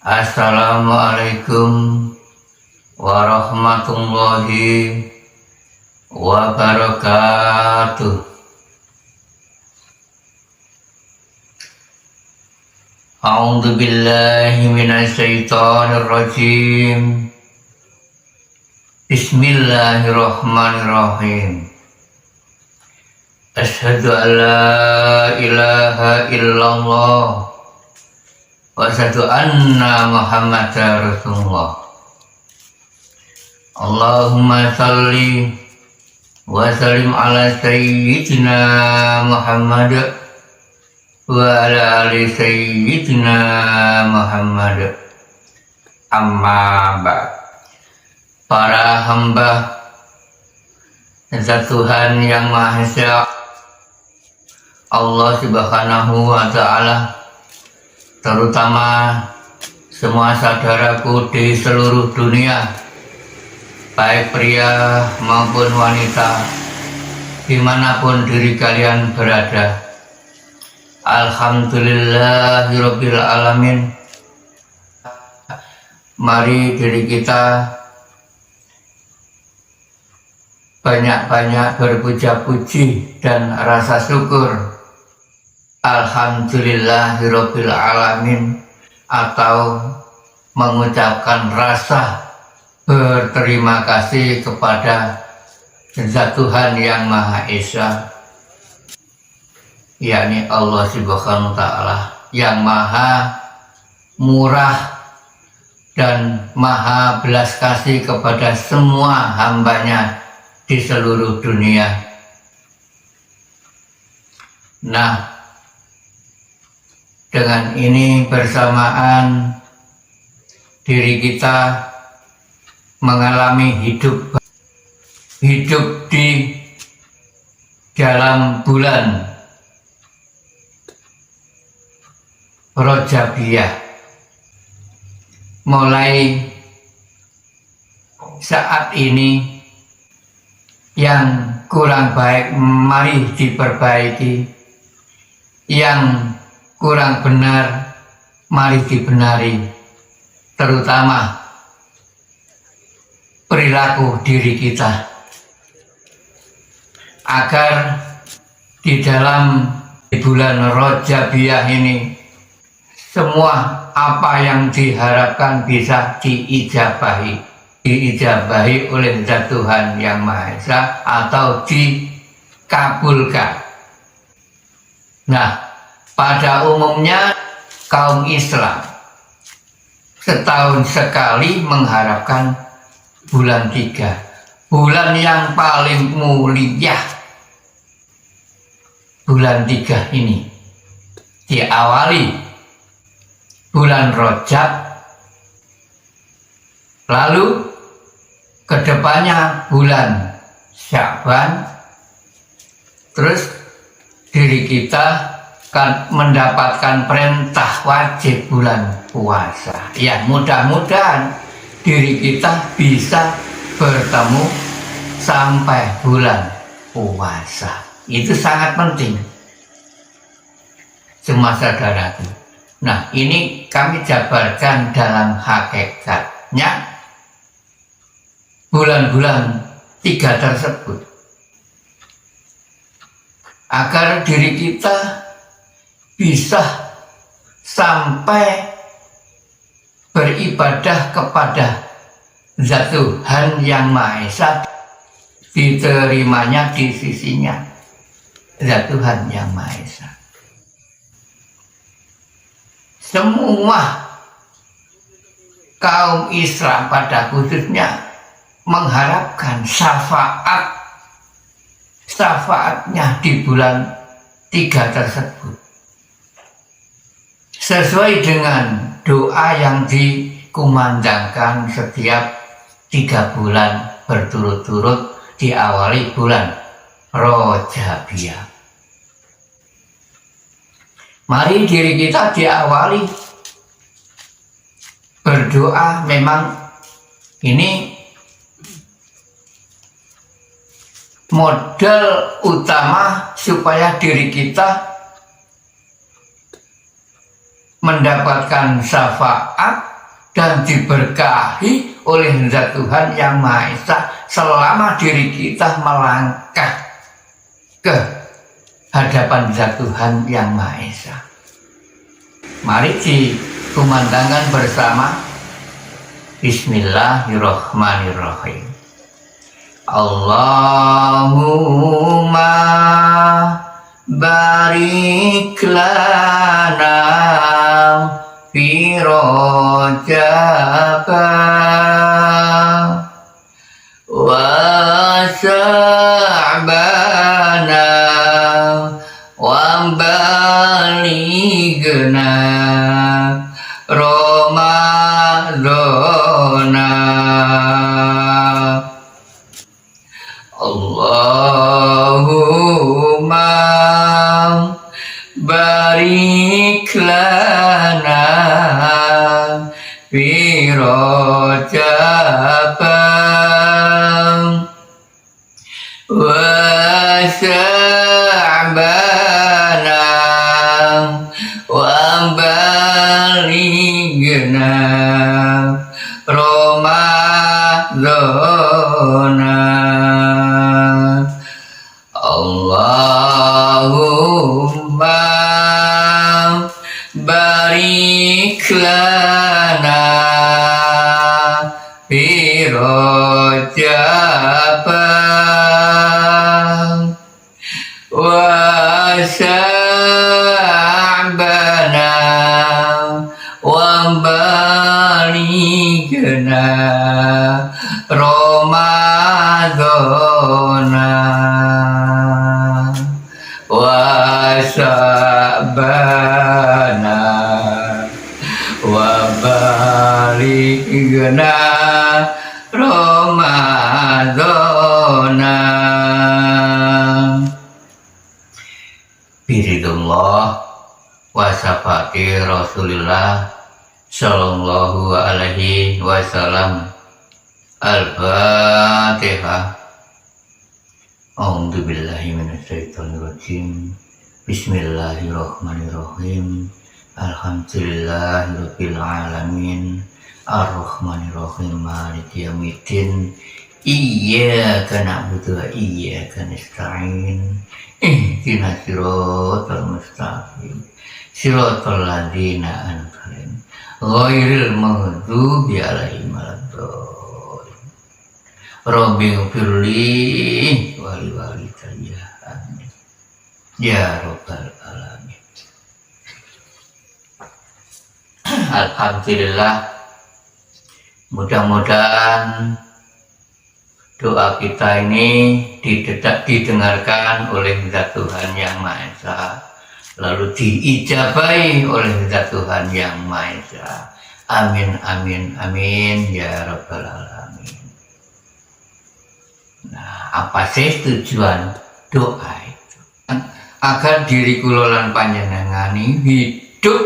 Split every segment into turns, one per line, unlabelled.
Assalamualaikum warahmatullahi wabarakatuh. A'udzu billahi minasy syaithanir rajim. Bismillahirrahmanirrahim. Asyhadu an la ilaha illallah wa asyhadu anna Muhammadar Rasulullah. Allahumma shalli wa sallim ala sayyidina Muhammad wa ala ali sayyidina Muhammad. Amma ba'd. Para hamba zat Tuhan yang Maha Esa, Allah Subhanahu wa Ta'ala, terutama semua saudaraku di seluruh dunia, baik pria maupun wanita, dimanapun diri kalian berada. Alhamdulillahirabbil alamin. Mari diri kita banyak-banyak berpuja-puji dan rasa syukur. Alhamdulillahirabbil alamin, atau mengucapkan rasa berterima kasih kepada Zat Tuhan yang Maha Esa, yakni Allah Subhanahu wa Ta'ala, yang Maha Murah dan Maha belas kasih kepada semua hambanya di seluruh dunia. Nah, dengan ini bersamaan diri kita mengalami hidup di dalam bulan Rajabiyah. Mulai saat ini yang kurang baik mari diperbaiki, yang kurang benar mari dibenari, terutama perilaku diri kita, agar di dalam bulan Rajabiyah ini semua apa yang diharapkan bisa diijabahi oleh Zat Tuhan yang Maha Esa atau dikabulkan. Nah, pada umumnya kaum Islam setahun sekali mengharapkan bulan 3, bulan yang paling mulia. Bulan 3 ini diawali bulan Rajab, lalu kedepannya bulan Sya'ban, terus diri kita akan mendapatkan perintah wajib bulan puasa. Ya, mudah-mudahan diri kita bisa bertemu sampai bulan puasa. Itu sangat penting, semua saudaraku. Nah, ini kami jabarkan dalam hakikatnya bulan-bulan 3 tersebut, agar diri kita bisa sampai beribadah kepada Zat Tuhan yang Maha Esa, diterimanya di sisinya Zat Tuhan yang Maha Esa. Semua kaum Islam pada khususnya mengharapkan syafaatnya di bulan 3 tersebut, sesuai dengan doa yang dikumandangkan setiap 3 bulan berturut-turut diawali bulan Rajabiyah. Mari diri kita diawali berdoa. Memang ini modal utama supaya diri kita mendapatkan syafaat dan diberkahi oleh Zat Tuhan Yang Maha Esa selama diri kita melangkah ke hadapan Zat Tuhan Yang Maha Esa. Mari dikumandangkan bersama. Bismillahirrahmanirrahim. Allahumma barik lana fi Rajab wa Sya'bana wa balighna Ramadana. Allahumma barik lana fi Rajab wa Sya'bana wa balighna Ramadana. Allahumma barik lana fi Rajab wa Sya'bana wa balighna Ramadana wa Sya'bana wa balighna Ramadana. Biridullah wa syafaati Rasulillah sallallahu alaihi wasallam. Al-Fatihah. A'udzu billahi minasyaitonir rajim. Bismillahirrahmanirrahim. Alhamdulillahirabbil alamin. Ar-Rahmanirrahim. Maliki yaumiddin. Iyyaka na'budu wa iyyaka nasta'in. Ihdinas siratal mustaqim. Siratal ladzina an'amta 'alaihim ghairil maghdubi 'alaihim waladdallin. Rabbi ghfirli wa li walidayya amin ya rabbal alamin. Alhamdulillah, mudah-mudahan doa kita ini didengarkan oleh Zat Tuhan Yang Maha Esa, lalu diijabahi oleh Zat Tuhan Yang Maha Esa. Amin amin amin ya rabbal alamin. Nah, apa sih tujuan doa itu? Agar diri kula lan panjenengan hidup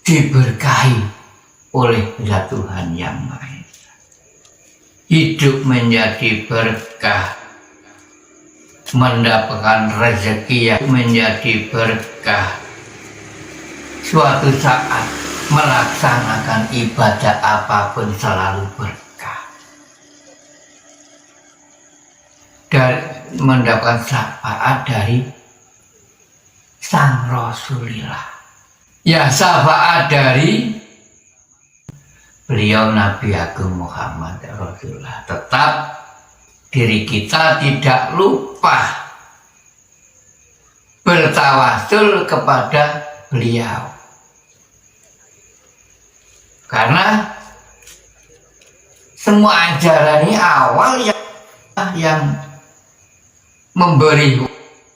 diberkahi oleh Zat Tuhan Yang Maha Esa. Hidup menjadi berkah, mendapatkan rezeki yang menjadi berkah. Suatu saat melaksanakan ibadah apapun selalu berkah. Dan mendapatkan syafaat dari Sang Rasulillah. Ya, syafaat dari beliau Nabi Agung Muhammad Rasulullah. Tetap diri kita tidak lupa bertawasul kepada beliau. Karena semua ajaran ini awal yang memberi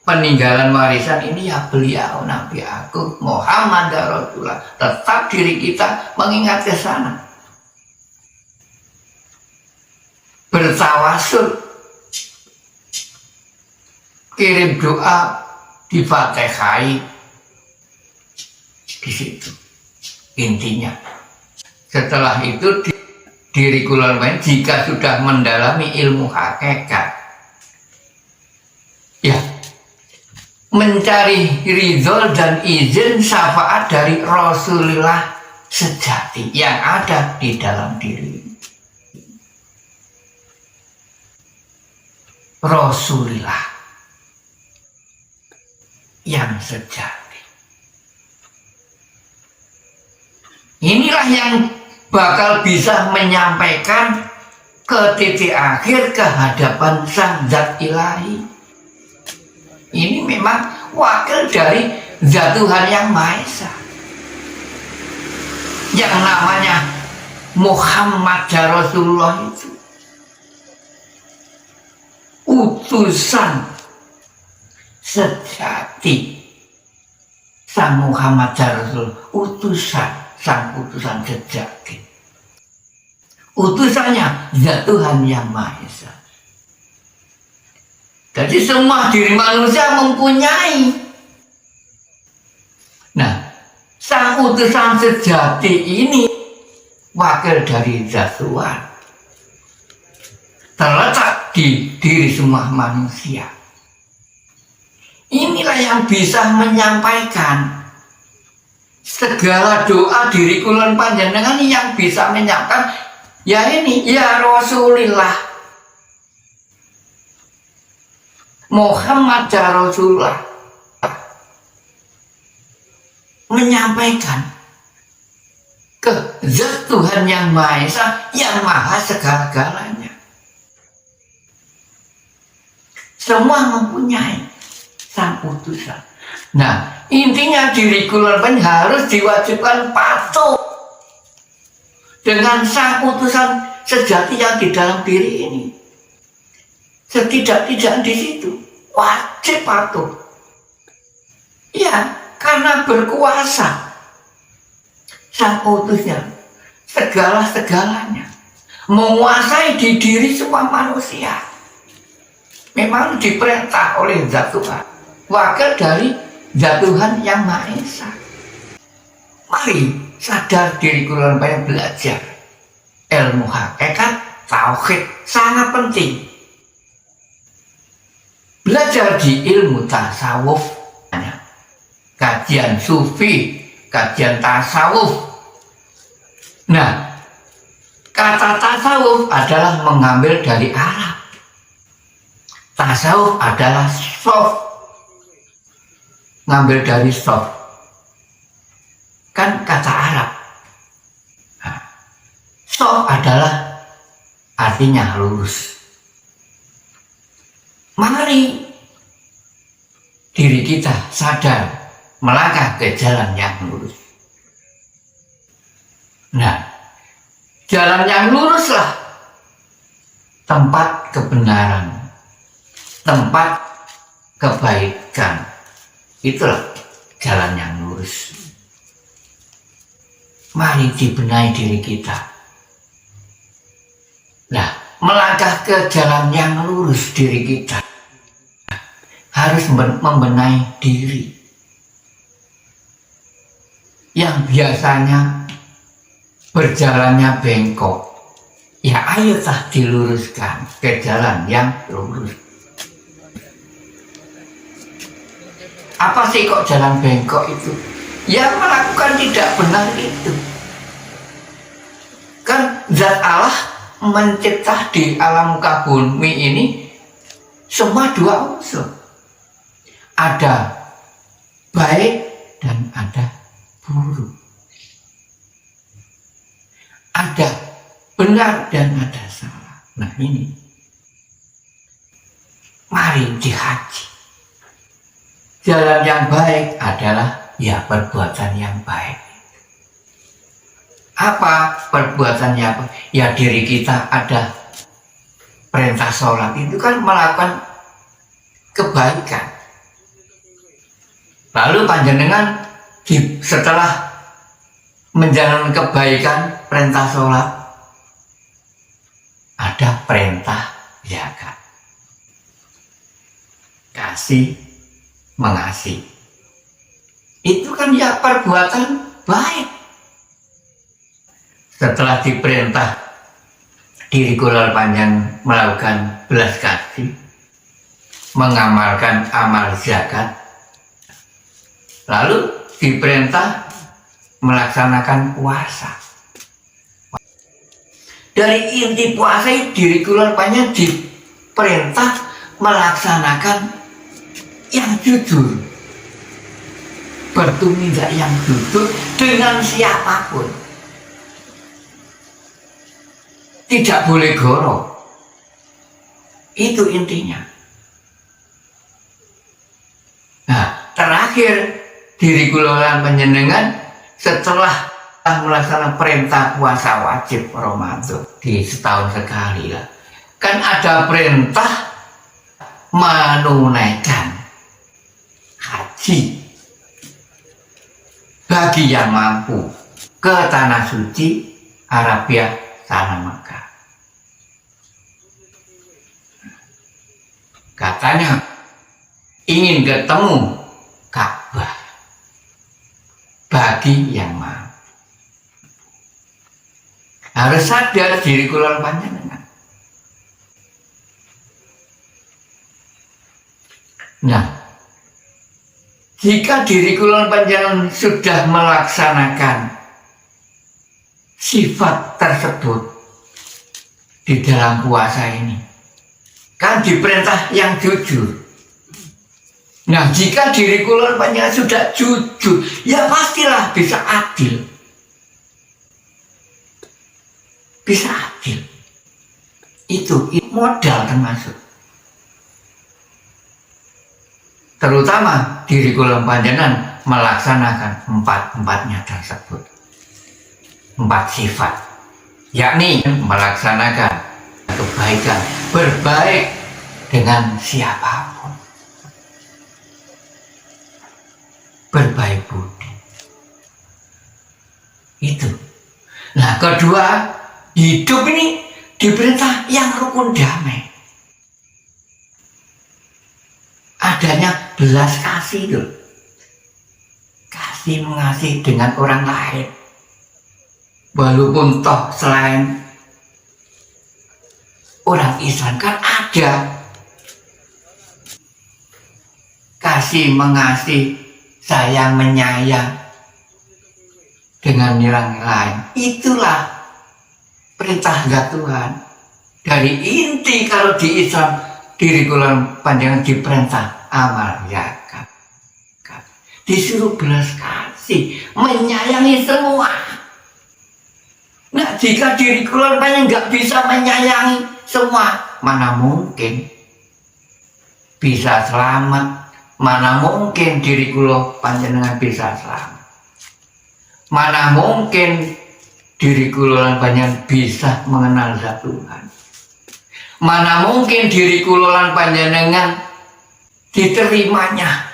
peninggalan warisan ini ya beliau Nabi Agung Muhammad Rasulullah. Tetap diri kita mengingat ke sana, bertawasul, kirim doa, difatihai di situ intinya. Setelah itu diri kula jika sudah mendalami ilmu hakikat, ya, mencari ridho dan izin syafaat dari Rasulullah sejati yang ada di dalam diri. Rasulullah yang sejati. Inilah yang bakal bisa menyampaikan ke titik akhir kehadapan Sang Zat Ilahi. Ini memang wakil dari Zat Tuhan Yang Maha Esa, yang namanya Muhammad Rasulullah itu utusan sejati. Sang Muhammad Rasul utusan, sang utusan sejati, utusannya Zat Tuhan Yang Maha Esa. Jadi semua diri manusia mempunyai. Nah, sang utusan sejati ini wakil dari Zat Tuhan, terletak di diri semua manusia. Inilah yang bisa menyampaikan segala doa diri kulon panjenengan, yang bisa menyampaikan ya ini, ya Rasulullah Muhammad Rasulullah menyampaikan ke Zat Tuhan Yang Maha Esa, yang maha segala-galanya. Semua mempunyai sang utusan. Nah, intinya diri kulon harus diwajibkan patuh dengan sang utusan sejati yang di dalam diri ini. Setidak-tidak di situ wajib patuh. Ya, karena berkuasa sang utusnya segala-segalanya, menguasai di diri semua manusia. Memang diperintah oleh Zat Tuhan, wakil dari Zat Tuhan Yang Maha Esa. Mari sadar diri kulon banyak belajar ilmu hakikat tauhid, sangat penting. Belajar di ilmu tasawuf, kajian sufi, kajian tasawuf. Nah, kata tasawuf adalah mengambil dari Arab. Tasawuf adalah sof, ngambil dari sof, kan kata Arab. Nah, sof adalah artinya lurus. Mari diri kita sadar melangkah ke jalan yang lurus. Nah, jalan yang luruslah tempat kebenaran, tempat kebaikan. Itulah jalan yang lurus. Mari dibenahi diri kita. Nah, melangkah ke jalan yang lurus diri kita harus membenahi diri yang biasanya berjalannya bengkok. Ya ayo diluruskan ke jalan yang lurus. Apa sih kok jalan bengkok itu? Ya melakukan tidak benar itu. Kan Zat Allah mencipta di alam muka bumi ini semua dua unsur. Ada baik dan ada buruk. Ada benar dan ada salah. Nah ini, mari dihaji. Jalan yang baik adalah ya perbuatan yang baik. Apa perbuatannya? Ya diri kita ada perintah sholat, itu kan melakukan kebaikan. Lalu panjenengan setelah menjalankan kebaikan perintah sholat, ada perintah zakat, kasih mengasihi. Itu kan ya perbuatan baik. Setelah diperintah diri kulal panjang melakukan belas kasih, mengamalkan amal zakat, lalu diperintah melaksanakan puasa. Dari inti puasa itu diri kula banyak diperintah melaksanakan yang jujur, bertumindak yang jujur dengan siapapun, tidak boleh goro. Itu intinya. Nah, terakhir diri kula lan panjenengan setelah melaksanakan perintah puasa wajib Ramadan di setahun sekali lah, kan ada perintah menunaikan haji bagi yang mampu ke tanah suci Arabia, tanah Mekah. Katanya ingin ketemu Ka'bah bagi yang mampu. Harus sadar diri kula panjenengan. Nah, jika diri kula panjenengan sudah melaksanakan sifat tersebut di dalam puasa ini, kan diperintah yang jujur. Nah, jika diri kula panjenengan sudah jujur, ya pastilah bisa adil. Bisa adil. Itu modal termasuk. Terutama diri kula panjenengan melaksanakan empat-empatnya tersebut. 4 sifat, yakni melaksanakan kebaikan, berbaik dengan siapapun, berbaik budi. Itu. Nah, kedua, hidup ini diperintah yang rukun damai. Adanya belas kasih loh. Kasih mengasihi dengan orang lain. Walaupun toh selain orang Islam kan ada kasih mengasihi, sayang menyayang dengan orang lain. Itulah perintah Tuhan. Dari inti kalau di Islam diri kula panjenengan diperintah amal zakat, disuruh belas kasih, menyayangi semua. Nah, jika diri kula panjenengan nggak bisa menyayangi semua, mana mungkin bisa selamat? Mana mungkin diri kula panjenengan bisa selamat? Mana mungkin diri kula panjenengan bisa mengenal zat Tuhan? Mana mungkin diri kula panjenengan diterimanya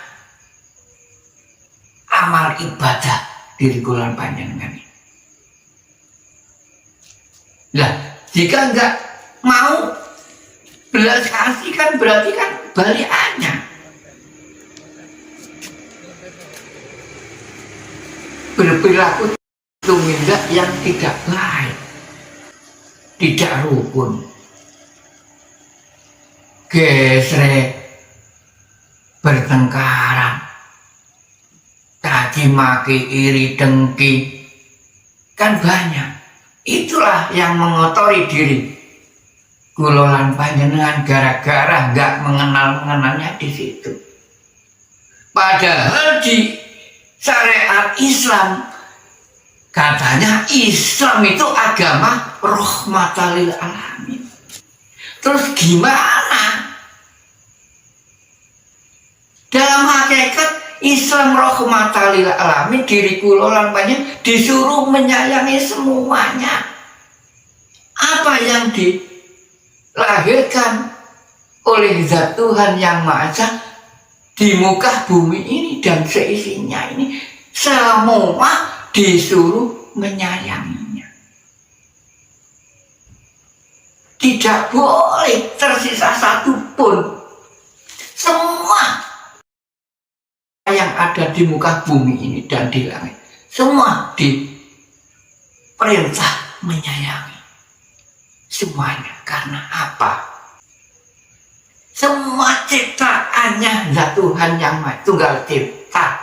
amal ibadah diri kula panjenengan? Lah, jika enggak mau belas kasih kan berarti kan balikannya. Berperilaku tumindak yang tidak baik, tidak rukun, gesrek, bertengkaran, caci maki, iri dengki, kan banyak. Itulah yang mengotori diri kula panjenengan gara-gara nggak mengenalnya di situ. Padahal di syariat Islam katanya Islam itu agama rahmatan lil alamin. Terus gimana? Dalam hakikat Islam rahmatan lil alamin, diri kula panjenengan disuruh menyayangi semuanya. Apa yang dilahirkan oleh zat Tuhan yang Maha Esa di muka bumi ini dan seisinya ini, semua disuruh menyayanginya. Tidak boleh tersisa satu pun. Semua yang ada di muka bumi ini dan di langit, semua diperintah menyayangi semuanya. Karena apa? Semua ciptaannya zat Tuhan yang Maha Tunggal Cipta.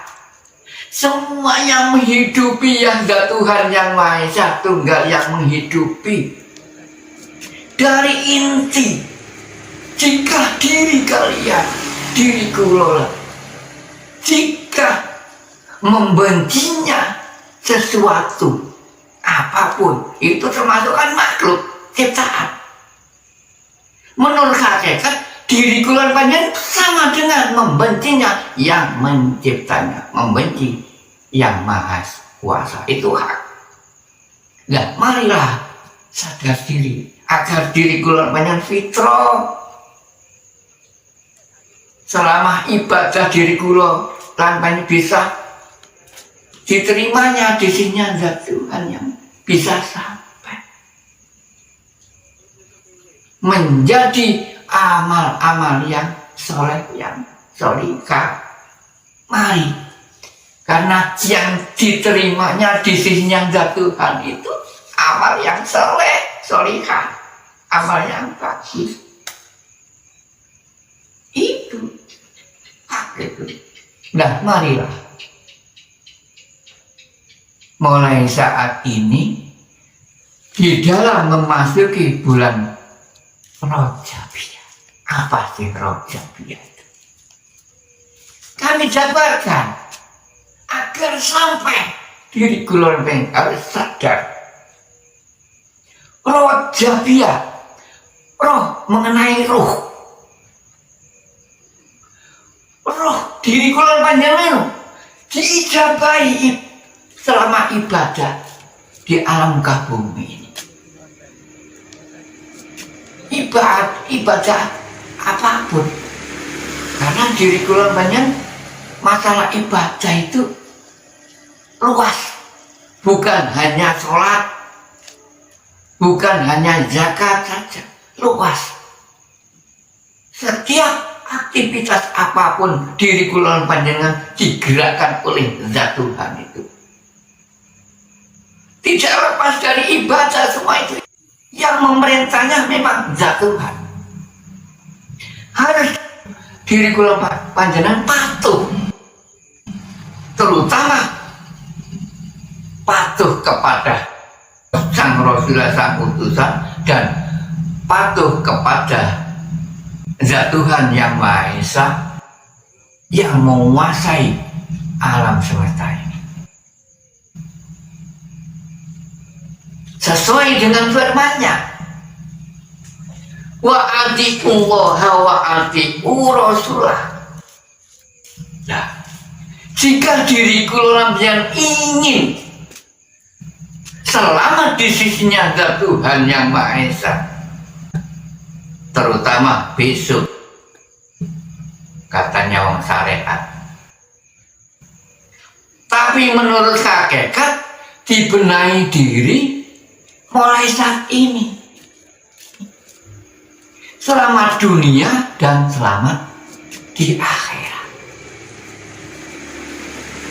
Semua yang menghidupi yang Tuhan yang Maha Esa Tunggal yang menghidupi dari inti. Jika diri kalian, diri kula, jika membencinya sesuatu apapun, itu termasuk kan makhluk ciptaan. Menurut hakikat diri kula panjenengan sama dengan membencinya yang menciptanya, membenci yang Maha Kuasa. Itu hak. Nah, marilah sadar diri agar diri kula panjenengan fitrah. Selama ibadah diri kula lan bisa diterimanya di sini zat Tuhan yang bisa sampai menjadi amal-amal yang soleh, yang solihah. Mari, karena yang diterimanya di sini zat Tuhan itu amal yang soleh, solihah, amal yang bagus. Itu hak itu. Nah, marilah mulai saat ini di dalam memasuki bulan Rajabiyah. Apa sih Rajabiyah itu? Kami jabarkan agar sampai diri kula harus sadar. Rajabiyah, roh mengenai roh. Roh diri kula panjenengan diijabahi selama ibadah di alam bumi ini. Ibadah apapun, karena diri kula panjenengan masalah ibadah itu luas, bukan hanya sholat, bukan hanya zakat saja, luas. Setiap aktivitas apapun diri kula panjenengan digerakkan oleh zat Tuhan itu. Tidak lepas dari ibadah semua itu. Yang memerintahnya memang zat Tuhan. Harus diri kula panjenengan patuh. Terutama patuh kepada Sang Rasulullah, Sang Utusan, dan patuh kepada zat Tuhan yang Maha Esa yang menguasai alam semesta ini. Sesuai dengan firman-Nya, wa atiqullaha wa atiqu rasulah. Nah, jika diri kula yang ingin selamat di sisinya zat Tuhan yang Maha Esa, terutama besok, katanya wong syariat. Tapi menurut hakikat dibenahi diri mulai saat ini, selamat dunia dan selamat di akhirat.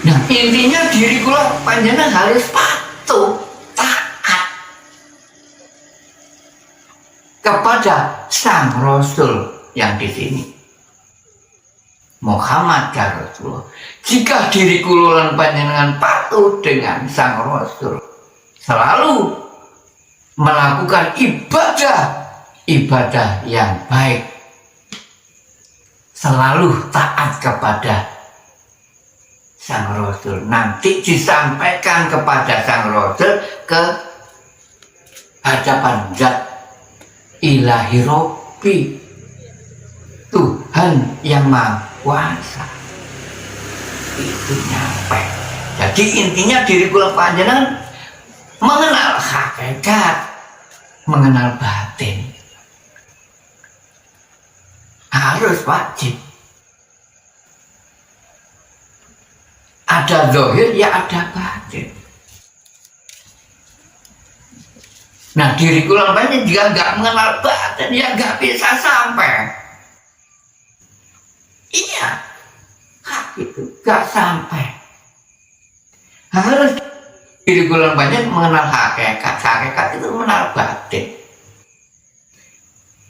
Nah, intinya diri kula panjenengan harus patuh, taat kepada Sang Rasul yang di sini, Muhammad ya Rasulullah. Jika diri kula panjenengan patuh dengan Sang Rasul, selalu melakukan ibadah yang baik, selalu taat kepada Sang Rasul, nanti disampaikan kepada Sang Rasul ke hadapan zat Ilahi Rabbi, Tuhan yang Maha Kuasa. Itu nyampe. Jadi intinya diri kula panjenengan mengenal hakikat, mengenal batin, harus wajib. Ada zahir, ya ada batin. Nah, diri kula panjenengan jika nggak mengenal batin, ya nggak bisa sampai. Iya, hak itu nggak sampai. Harus diri kula panjenengan mengenal hakikat. Hakikat itu mengenal batin.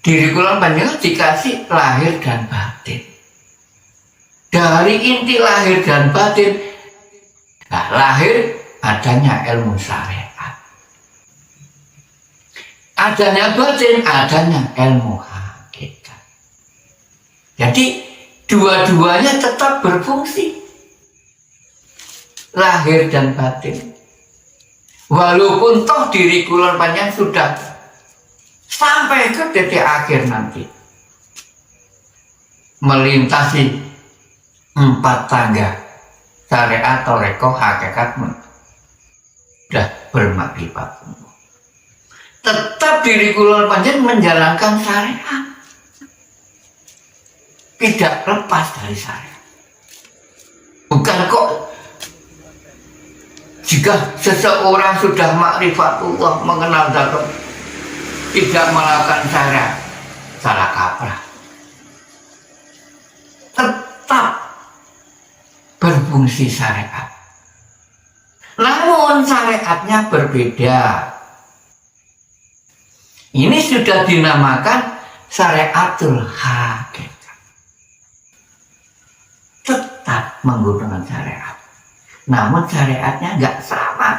Diri kula panjenengan dikasih lahir dan batin. Dari inti lahir dan batin Nah, lahir adanya ilmu syariat. Adanya batin, adanya ilmu hakikat. Jadi dua-duanya tetap berfungsi. Lahir dan batin. Walaupun toh diri kulon panjang sudah sampai ke titik akhir nanti. Melintasi 4 tangga. Syariat, toreko, hakikat sudah bermakrifat. Tetap diri kulon panjang menjalankan syariat. Tidak lepas dari syariat. Bukan kok jika seseorang sudah makrifatullah, mengenal zat, tidak melakukan syariat, salah kaprah. Tetap berfungsi syariat. Namun syariatnya berbeda. Ini sudah dinamakan syariatul hakikat. Tetap menggunakan syariat. Namun syariatnya nggak sama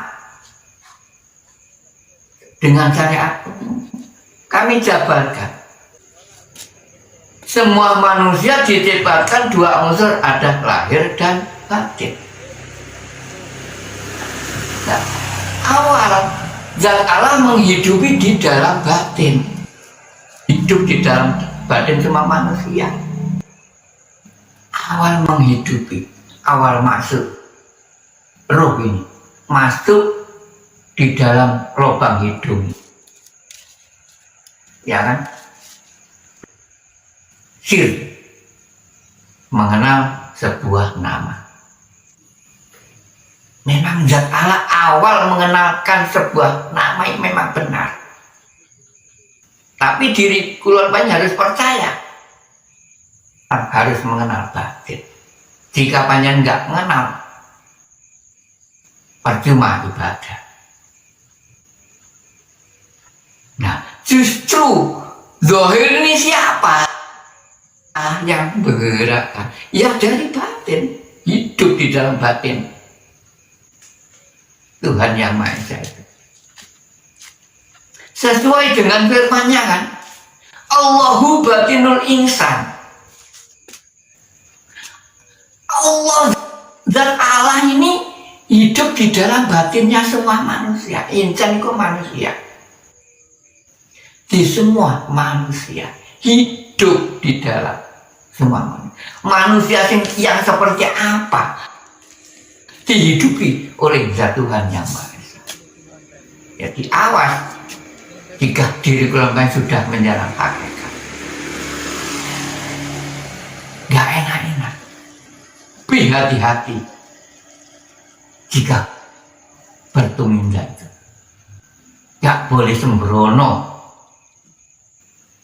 dengan syariat. Kami jabarkan. Semua manusia diciptakan 2 unsur, ada lahir dan batin. Nah, awal zat Allah menghidupi di dalam batin. Hidup di dalam batin semua manusia. Awal menghidupi, awal masuk. Roh ini masuk di dalam lubang hidung, ya kan? Sir mengenal sebuah nama. Memang zat Allah awal mengenalkan sebuah nama yang memang benar. Tapi diri kulon panjang harus percaya, harus mengenal batin. Jika panjang nggak mengenal, percuma ibadah. Nah, justru zahir ini siapa yang bergerakkan? Ya dari batin, hidup di dalam batin. Tuhan yang Maha Esa. Sesuai dengan firman-Nya kan, Allahu batinul insan. Allah, zat Allah ini hidup di dalam batinnya semua manusia. Insan itu manusia. Di semua manusia hidup di dalam semua manusia. Manusia yang seperti apa dihidupi oleh zat Tuhan yang Maha Esa. Jadi awas jika diri kelompok sudah menjalankan hakikat. Gak enak-enak. Hati-hati jika bertumindak itu. Gak boleh sembrono.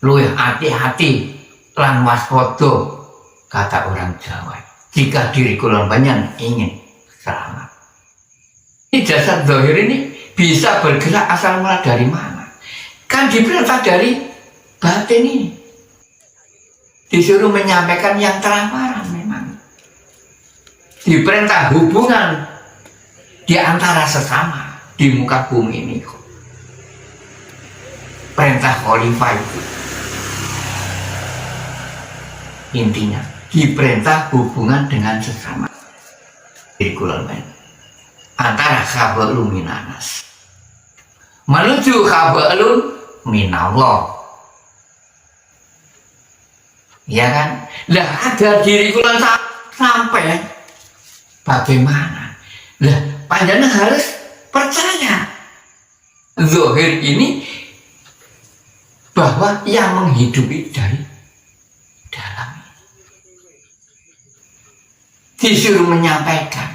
Lu hati-hati lan waspada, kata orang Jawa. Jika diri kulon banyak ingin selamat. Ini jasad zahir ini bisa bergerak asal mula dari mana? Kan diperintah dari batin ini. Disuruh menyampaikan yang terang-terang memang. Diperintah hubungan di antara sesama di muka bumi ini. Perintah khalifah itu. Intinya diperintah hubungan dengan sesama di kulon antara khabarun minanas menuju khabarun minallah, ya kan? Lah ada diri kulon sampai bagaimana? Lah panjenengan harus percaya zahir ini bahwa yang menghidupi dari dalam disuruh menyampaikan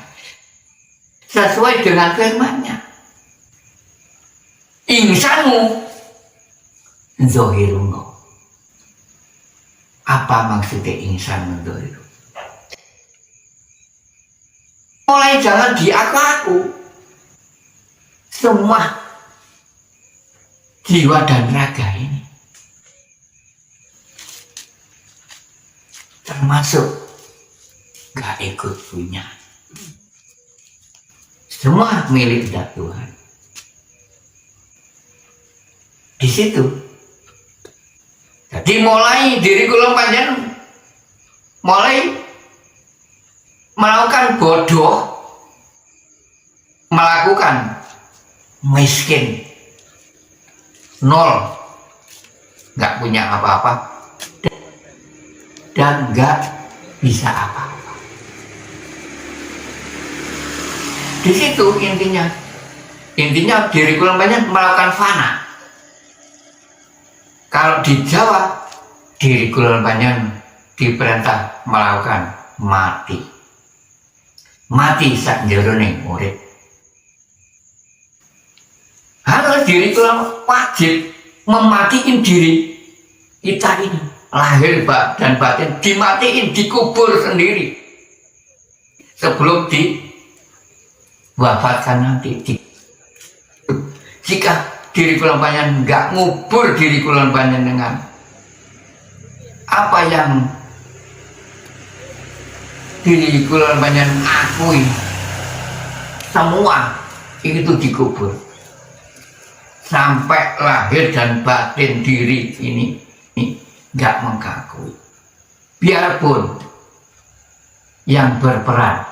sesuai dengan firman-Nya. Insanu zahirullah. Apa maksudnya insan zahirullah? Mulai jangan diaku-aku. Semua jiwa dan raga ini termasuk gak ikut punya. semua milik zat Tuhan. Di situ. Jadi mulai diri kula panjenengan mulai melakukan bodoh, melakukan miskin, nol, nggak punya apa-apa, dan nggak bisa apa-apa. Di situ intinya diri kula panjenengan melakukan fana. Kalau di Jawa, diri kula panjenengan diperintah melakukan mati. Mati sak jerone urip. Harus diri kula wajib mematiin diri kita ini. Lahir dan batin dimatiin, dikubur sendiri. Sebelum diwafatkan nanti. Jika diri kula panjenengan nggak ngubur diri kula panjenengan, apa yang diri kula panjenengan akui semua itu dikubur sampai lahir dan batin diri ini nggak mengakui. Biarpun yang berperan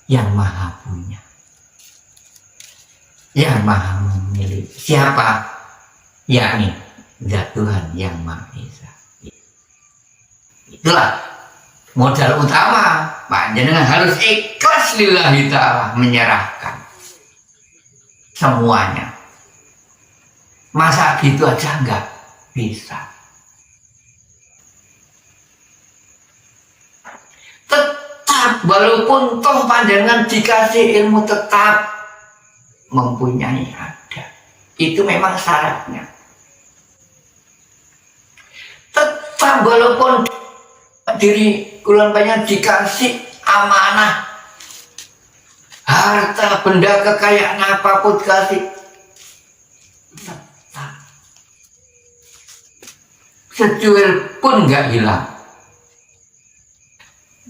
yang maha punya, yang maha memilih. Siapa? Yakni zat Tuhan yang Maha Esa. Itulah modal utama. Panjenengan harus ikhlas lillahi ta'ala, menyerahkan semuanya. Masa gitu aja nggak bisa. Tetap walaupun toh panjenengan dikasih ilmu, tetap mempunyai ada. Itu memang syaratnya. Tetap walaupun diri kula panjenengan dikasih amanah, harta, benda, kekayaan apapun kasih, tetap secuil pun nggak hilang.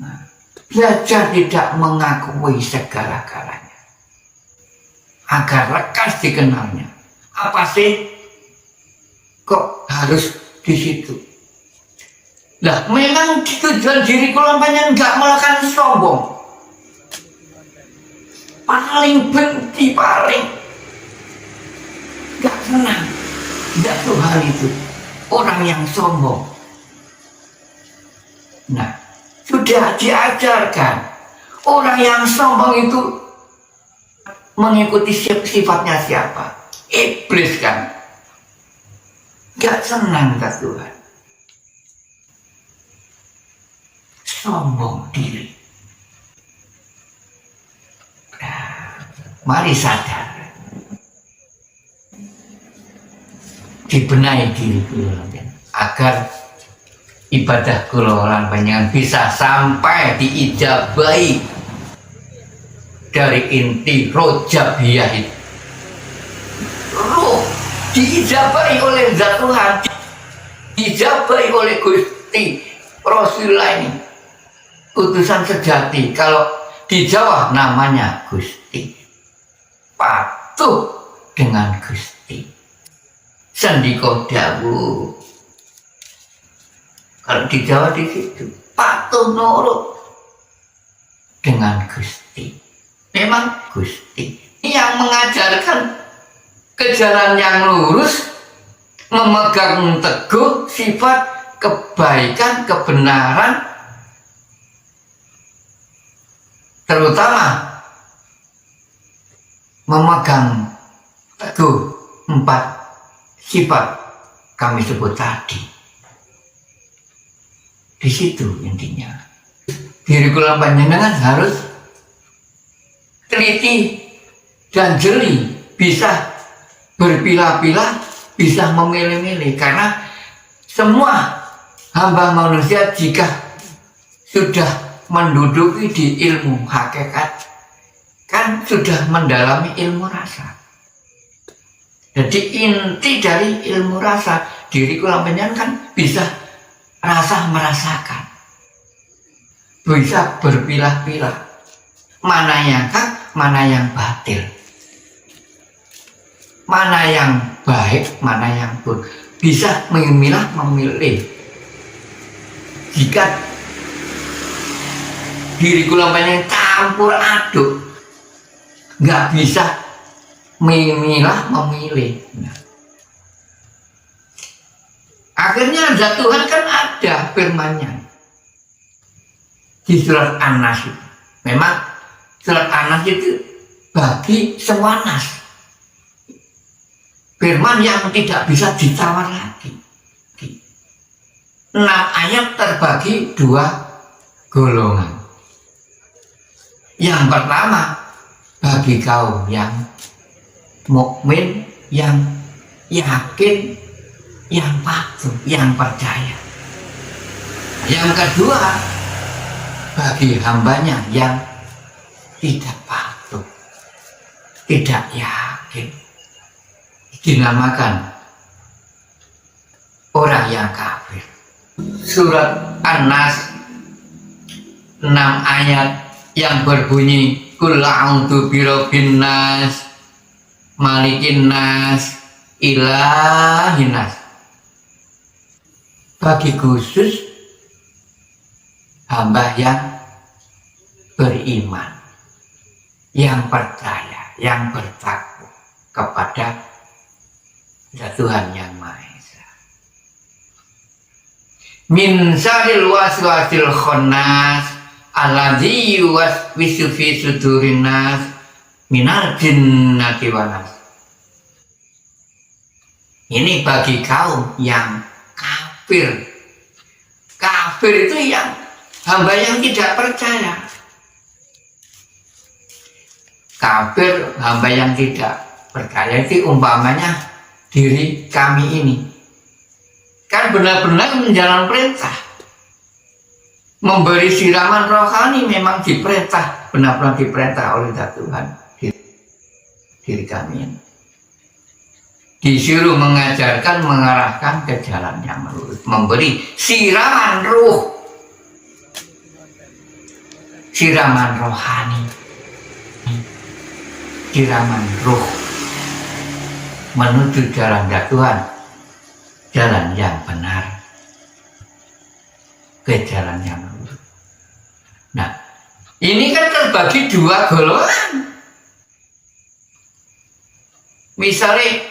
Nah, belajar tidak mengakui segala-galanya agar lekas dikenalnya. Apa sih kok harus di situ? Lah memang tujuan diri kula panjenengan nggak melakukan sombong. Paling benci, paling nggak senang, nggak Tuhan itu orang yang sombong. Nah, sudah diajarkan orang yang sombong itu mengikuti sifatnya siapa? Iblis kan. Gak senang ke Tuhan. Sombong diri. Nah, mari sadar. Dibenahi diri kula agar ibadah kula panjenengan bisa sampai diijabahi dari inti rojabiyah itu. Roh diijabahi oleh zat Tuhan, diijabahi oleh Gusti Rasulullah ini, utusan sejati. Kalau di Jawa namanya Gusti, patuh dengan Gusti, sendika dawuh. Kalau di Jawa di situ patuh nurut dengan Gusti. Memang Gusti yang mengajarkan ke jalan yang lurus, memegang teguh sifat kebaikan, kebenaran, terutama memegang teguh 4 sifat kami sebut tadi. Di situ intinya. Diri kula panjenengan harus teliti dan jeli, bisa berpilah-pilah, bisa memilih-milih, karena semua hamba manusia jika sudah menduduki di ilmu hakikat kan sudah mendalami ilmu rasa. Jadi inti dari ilmu rasa, diri kula panjenengan kan bisa rasa merasakan, bisa berpilah-pilah, mana yang hak, mana yang batil, mana yang baik, mana yang buruk. Bisa memilah, memilih. Jika diri kula panjenengan campur aduk, nggak bisa memilah, memilih. Nah, akhirnya zat Tuhan kan ada firman-Nya di surat An-Nas. Memang surat An-Nas itu bagi semua nas, firman yang tidak bisa ditawar lagi. 6 ayat terbagi 2 golongan. Yang pertama, bagi kaum yang mukmin, yang yakin, yang patuh, yang percaya. Yang kedua, bagi hambanya yang tidak patuh, tidak yakin, dinamakan orang yang kafir. Surat An-Nas 6 ayat yang berbunyi Qul a'udzu birabbin nas, malikin nas, ilahin nas. Bagi khusus hamba yang beriman, yang percaya, yang bertakwa kepada Tuhan yang Maha Esa. Min syarril waswasil khannas alladzi yuwaswisu fi sudurin nas minal jinnati wan nas. Ini bagi kaum yang kafir. Kafir itu yang hamba yang tidak percaya. Kafir, hamba yang tidak percaya itu umpamanya diri kami ini. Kan benar-benar menjalankan perintah. Memberi siraman rohani memang diperintah, benar-benar diperintah oleh Tuhan. Diri kami ini disuruh mengajarkan, mengarahkan ke jalan yang lurus, memberi siraman ruh, siraman rohani, siraman ruh menuju jalan Tuhan, jalan yang benar, ke jalan yang lurus. Nah, ini kan terbagi 2 golongan. Misalnya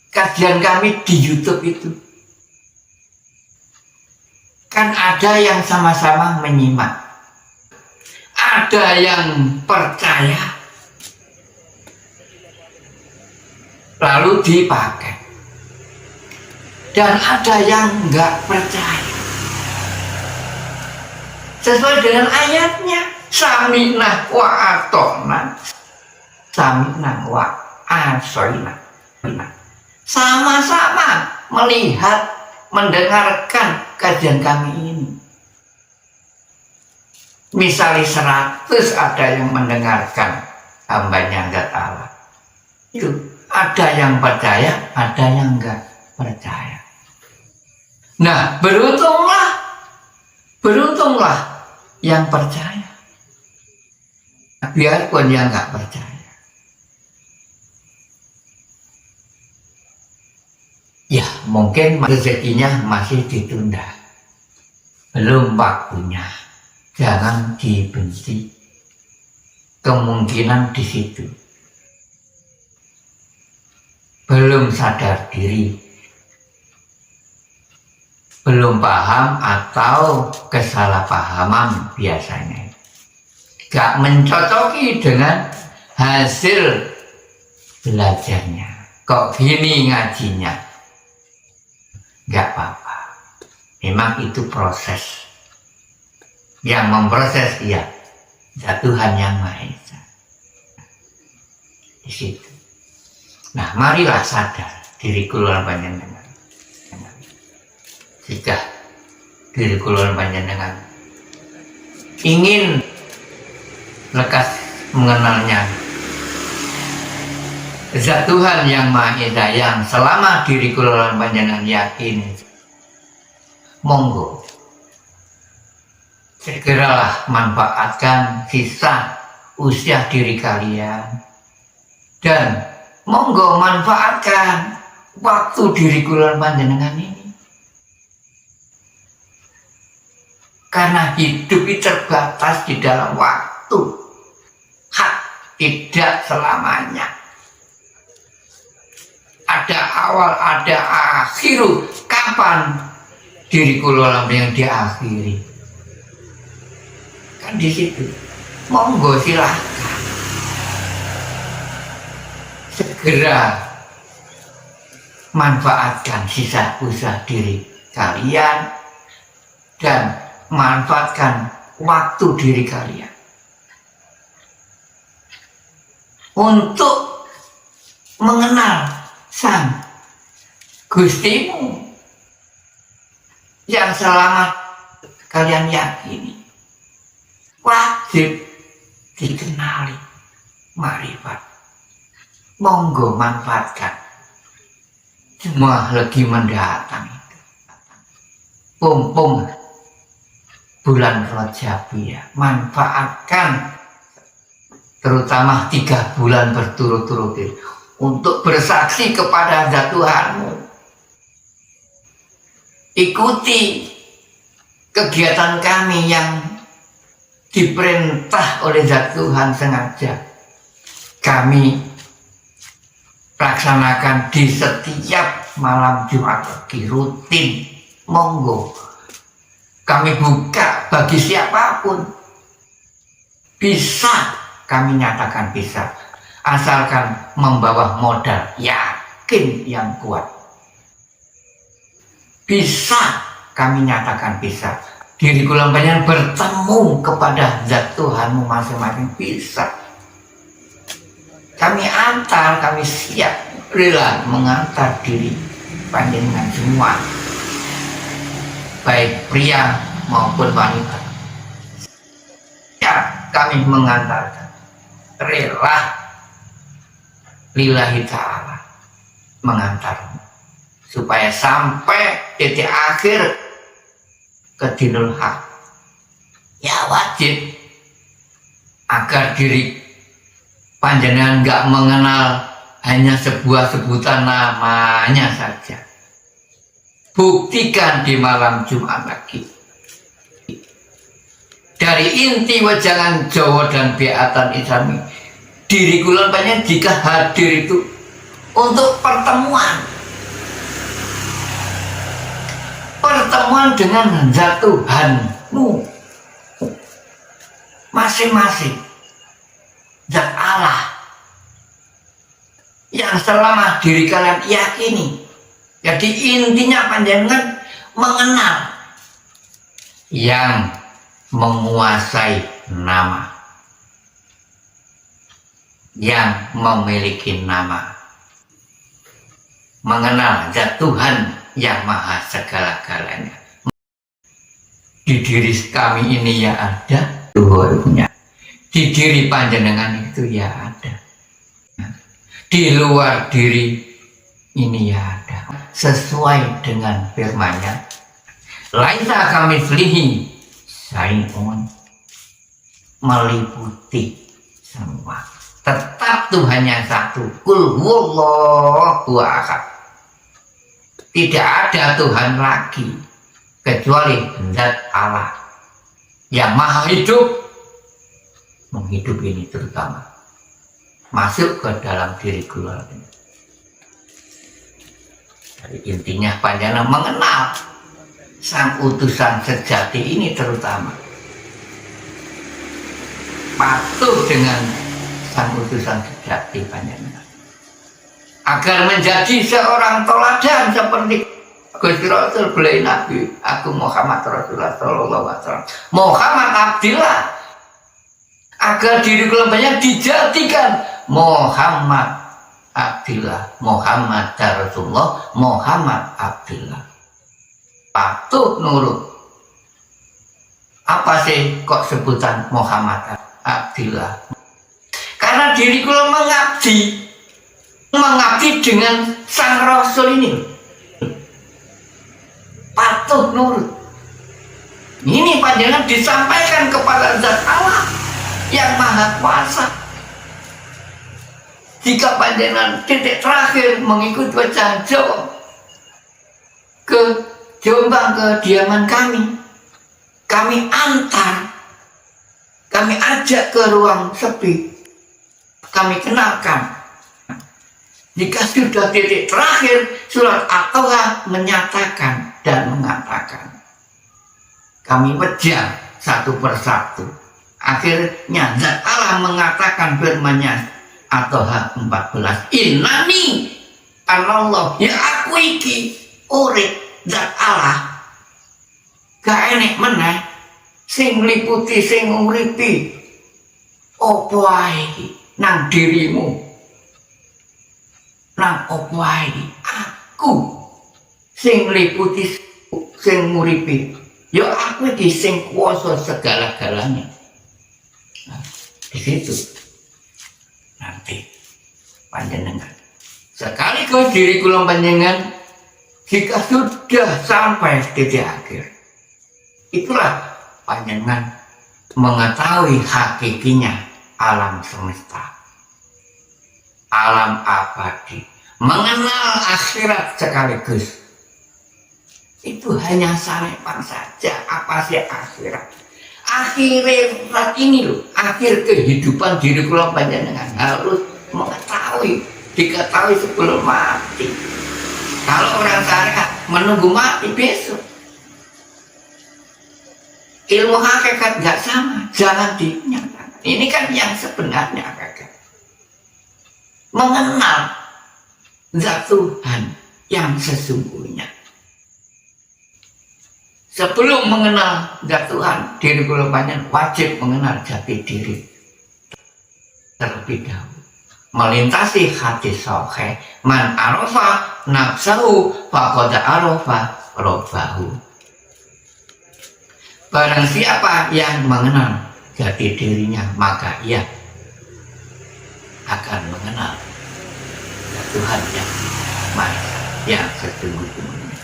kajian kami di YouTube itu kan ada yang sama-sama menyimak, ada yang percaya lalu dipakai, dan ada yang nggak percaya. Sesuai dengan ayatnya, sami'na wa ata'na, sami'na wa asoina. Sama-sama melihat, mendengarkan kajian kami ini. Misalnya 100 ada yang mendengarkan hambanya zat Allah. Itu ada yang percaya, ada yang enggak percaya. Nah, beruntunglah yang percaya, biarpun yang enggak percaya. Ya, mungkin rezekinya masih ditunda, belum waktunya. Jangan dibenci, kemungkinan di situ. Belum sadar diri, belum paham atau kesalahpahaman biasanya. Gak mencocoki dengan hasil belajarnya. Kok gini ngajinya? Gak apa-apa. Memang itu proses. Yang memproses ya Tuhan yang Maha Esa. Di situ. Nah, marilah sadar diri kula panjenengan. Jika diri kula panjenengan ingin lekas mengenalnya zat Tuhan yang Maha Esa, yang selama diri kula panjenengan yakin, monggo Segeralah manfaatkan sisa usia diri kalian, dan monggo manfaatkan waktu diri kula panjenengan ini, karena hidup itu terbatas di dalam waktu. Hak tidak selamanya, ada awal ada akhir. Kapan diri kula yang diakhiri? Kan di situ. Monggo silahkan segera manfaatkan sisa usaha diri kalian dan manfaatkan waktu diri kalian untuk mengenal Sang Gustimu yang selamat kalian yakini. Wajib dikenali marifat. Monggo manfaatkan semua lagi mendatang itu. Pum bulan Rajabiyah, manfaatkan terutama 3 bulan berturut-turut untuk bersaksi kepada zat Tuhanmu. Ikuti kegiatan kami yang diperintah oleh zat Tuhan, sengaja kami laksanakan di setiap malam Jumat pagi rutin. Monggo kami buka bagi siapapun, bisa kami nyatakan bisa, asalkan membawa modal yakin yang kuat. Bisa kami nyatakan bisa. Diri kula panjenengan bertemu kepada zat Tuhanmu masing-masing, bisa. Kami antar, kami siap rela mengantar diri panjenengan semua, baik pria maupun wanita. Ya, kami mengantarkan, rela lillahi ta'ala mengantarmu supaya sampai titik akhir ke dinul haq. Ya wajib agar diri panjenengan nggak mengenal hanya sebuah sebutan namanya saja. Buktikan di malam Jumat lagi. Dari inti wajangan Jawa dan beatan Islami, diri kula panjenengan jika hadir itu untuk pertemuan dengan zat Tuhanmu masing-masing, zat Allah yang selama diri kalian yakini. Jadi intinya panjenengan mengenal yang menguasai nama, yang memiliki nama, mengenal zat Tuhan yang maha segala-galanya. Di diri kami ini ya ada Tuhannya, di diri panjenengan itu ya ada, di luar diri ini ya ada. Sesuai dengan firman-Nya, laisa kamitslihi syai'un, meliputi semua. Tetap Tuhannya satu, qul huwallahu ahad. Tidak ada Tuhan lagi kecuali zat Allah yang maha hidup. Menghidup ini terutama masuk ke dalam diri kula. Jadi intinya panjenengan mengenal sang utusan sejati ini, terutama patuh dengan sang utusan sejati panjenengan, agar menjadi seorang teladan seperti Gusti Rasul beliau Nabi Agung Muhammad Rasulullah Sallallahu Alaihi Wasallam, Muhammad Abdillah, agar diri kula banyak dijadikan Muhammad Abdillah, Muhammad Rasulullah, Muhammad Abdillah. Patuh nurut. Apa sih kok sebutan Muhammad Abdillah? Karena diri kula mengabdi dengan sang Rasul ini. Patuh nurut. Ini panjenengan disampaikan kepada Zat Allah yang Maha Kuasa. Jika panjenengan titik terakhir mengikut bacaan Jawa ke Jombang, ke diaman kami antar, kami ajak ke ruang sepi, kami kenalkan. Jika sudah titik terakhir, surat At-Taha menyatakan dan mengatakan. Kami pejam satu persatu. Akhirnya Zat Allah mengatakan firman-Nya At-Taha 14. Innani anallah, ya aku iki urip Zat Allah. Gak enek meneh sing liputi sing nguripi apa ae iki nang dirimu. Nang apa ae iki aku sing liputi sing nguripi. Ya aku iki sing kuasa segala-galanya. Nah, di situ nanti panjenengan sekaligus diri kula panjenengan jika sudah sampai titik akhir, itulah panjenengan mengetahui hakikinya alam semesta, alam abadi, mengenal akhirat sekaligus. Itu hanya salepan saja. Apa sih akhirat? Akhirat ini loh, akhir kehidupan diri kula panjenengan harus mengetahui, diketahui sebelum mati. Kalau orang syariat menunggu mati besok, ilmu hakikat nggak sama, jangan dinyatakan. Ini kan yang sebenarnya hakikat. Mengenal Zat Tuhan yang sesungguhnya. Sebelum mengenal Zat Tuhan, diri kula panjenengan wajib mengenal jati diri terlebih dahulu. Melintasi hadis sahih, man arafa nafsahu faqad arafa rabbahu. Barang siapa yang mengenal jati dirinya, maka ia akan mengenal Zat Tuhan yang maha, yang sesungguhnya.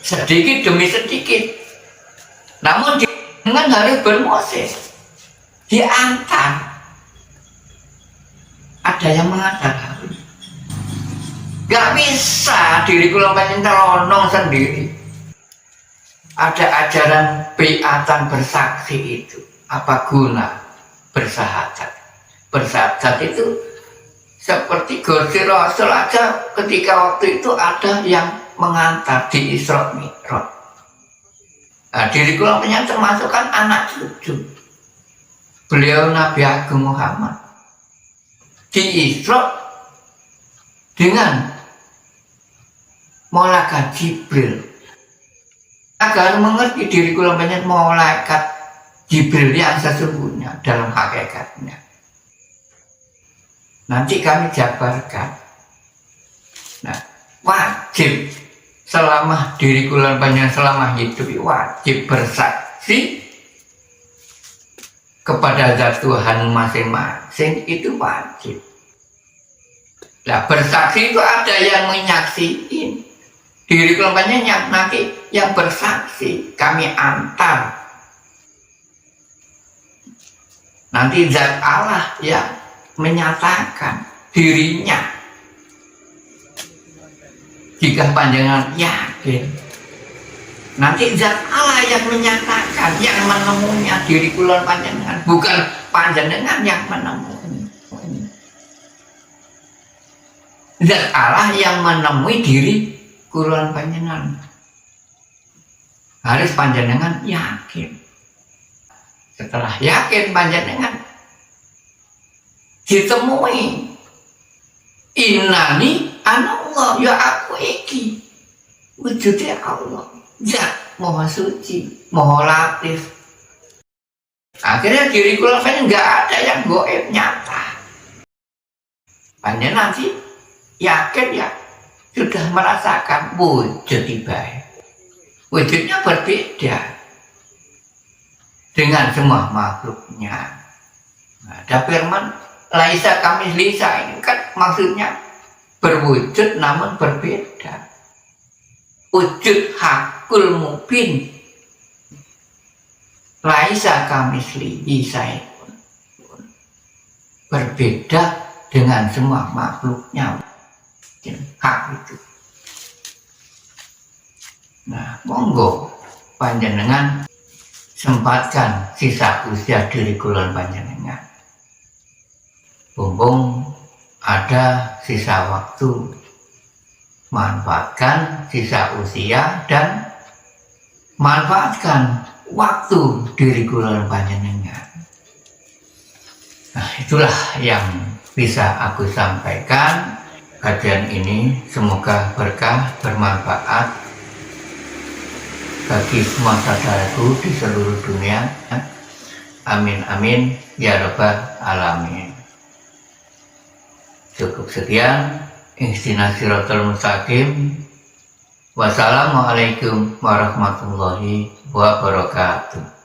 Sedikit demi sedikit, namun dengan harus berproses, diantar. Ada yang mengatakan gak bisa diri kula panjenengan lonong sendiri. Ada ajaran biatan bersaksi itu, apa guna bersahadat? Bersahadat itu seperti Gusti Rasul aja ketika waktu itu ada yang mengantar di Isra Mi'raj. Nah, diri kula panjenengan termasuk kan anak cucu beliau Nabi Agung Muhammad. Di Isra dengan malaikat Jibril. Agar mengerti diri kula panjenengan malaikat Jibril yang sesungguhnya dalam hakikatnya. Nanti kami jabarkan. Nah, wajib selama diri kula panjenengan selama hidup wajib bersaksi kepada Zat Tuhan masing-masing, itu wajib. Nah, bersaksi itu ada yang menyaksiin. Diri kula panjenengan nanti yang bersaksi kami antar. Nanti Zat Allah yang menyatakan dirinya. Jika panjenengan yakin, nanti Zat Allah yang menyatakan, yang menemunya diri kula panjenengan, bukan panjenengan yang menemui. Zat Allah yang menemui diri kula panjenengan. Harus panjenengan yakin. Setelah yakin panjenengan ditemui, innani anallah, ya aku iki wujudnya Allah. Zat Maha Suci, Maha Latif. Akhirnya diri kula panjenengan nggak ada yang goib, nyata. Panjenengan nanti yakin ya sudah merasakan wujud ibadah. Wujudnya berbeda dengan semua makhluknya. Nah, ada firman laisa kamitslihi, ini kan maksudnya berwujud namun berbeda. Wujud hakul mubin, laisa kamislihi syai'un, berbeda dengan semua makhluknya, hak itu. Nah, monggo panjenengan sempatkan sisa usia diri kulon panjenengan. Mumpung ada sisa waktu, manfaatkan sisa usia dan manfaatkan waktu diri kulon panjenengan. Nah, itulah yang bisa aku sampaikan. Kajian ini semoga berkah, bermanfaat bagi semua saudaraku di seluruh dunia. Amin amin ya rabbal alamin. Cukup sekian. Ihdinas siratal mustaqim. Wassalamualaikum warahmatullahi wabarakatuh.